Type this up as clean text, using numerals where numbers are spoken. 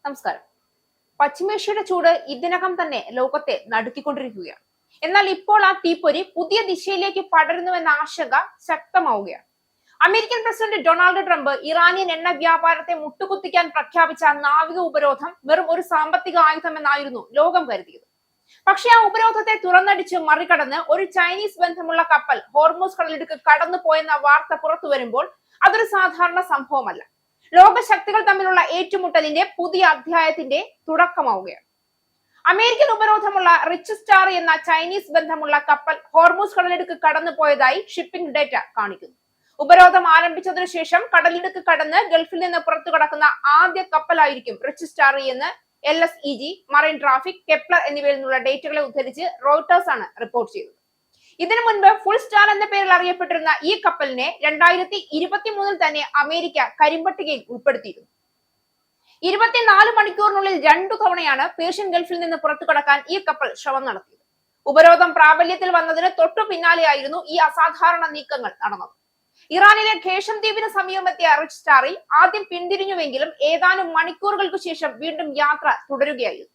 നമസ്കാരം. പശ്ചിമേഷ്യയുടെ ചൂട് ഇതിനകം തന്നെ ലോകത്തെ നടുക്കിക്കൊണ്ടിരിക്കുകയാണ്. എന്നാൽ ഇപ്പോൾ ആ തീപ്പൊരി പുതിയ ദിശയിലേക്ക് പടരുന്നുവെന്ന ആശങ്ക ശക്തമാവുകയാണ്. American president Donald Trump Iranian എണ്ണ വ്യാപാരത്തെ മുട്ടുകുത്തിക്കാൻ പ്രഖ്യാപിച്ച നാവിക ഉപരോധം വെറും ഒരു സാമ്പത്തിക ആയുധമെന്നായിരുന്നു ലോകം കരുതിയത്. പക്ഷേ ആ ഉപരോധത്തെ തുറന്നടിച്ച് മറികടന്ന് ഒരു ചൈനീസ് ബന്ധമുള്ള കപ്പൽ ഹോർമൂസ് കടലിടുക്ക് കടന്നു പോയെന്ന വാർത്ത പുറത്തു വരുമ്പോൾ അതൊരു സാധാരണ സംഭവമല്ല. ലോകശക്തികൾ തമ്മിലുള്ള ഏറ്റുമുട്ടലിന്റെ പുതിയ അധ്യായത്തിന്റെ തുടക്കമാവുകയാണ്. അമേരിക്കൻ ഉപരോധമുള്ള റിച്ച് സ്റ്റാർ എന്ന ചൈനീസ് ബന്ധമുള്ള കപ്പൽ ഹോർമൂസ് കടലിടുക്ക് കടന്നു പോയതായി ഷിപ്പിംഗ് ഡേറ്റ കാണിക്കുന്നു. ഉപരോധം ആരംഭിച്ചതിനു ശേഷം കടലിടുക്ക് കടന്ന് ഗൾഫിൽ നിന്ന് പുറത്തു കടക്കുന്ന ആദ്യ കപ്പലായിരിക്കും റിച്ച് സ്റ്റാർ എന്ന് LSEG, മറൈൻ ട്രാഫിക്, കെപ്ലർ എന്നിവയിൽ നിന്നുള്ള ഡേറ്റകളെ ഉദ്ധരിച്ച് റോയിട്ടേഴ്സ് ആണ് റിപ്പോർട്ട് ചെയ്തത്. ഇതിനു മുൻപ് ഫുൾ സ്റ്റാർ എന്ന പേരിൽ അറിയപ്പെട്ടിരുന്ന ഈ കപ്പലിനെ 2023 തന്നെ അമേരിക്ക കരിമ്പട്ടികയിൽ ഉൾപ്പെടുത്തിയിരുന്നു. 24 മണിക്കൂറിനുള്ളിൽ 2 തവണയാണ് പേർഷ്യൻ ഗൾഫിൽ നിന്ന് പുറത്തു കടക്കാൻ ഈ കപ്പൽ ശ്രമം നടത്തിയത്. ഉപരോധം പ്രാബല്യത്തിൽ വന്നതിന് തൊട്ടു പിന്നാലെയായിരുന്നു ഈ അസാധാരണ നീക്കങ്ങൾ നടന്നത്. ഇറാനിലെ ഖേഷം ദ്വീപിന് സമീപമെത്തിയ റിച്ച് സ്റ്റാറിൽ ആദ്യം പിന്തിരിഞ്ഞുവെങ്കിലും ഏതാനും മണിക്കൂറുകൾക്ക് ശേഷം വീണ്ടും യാത്ര തുടരുകയായിരുന്നു.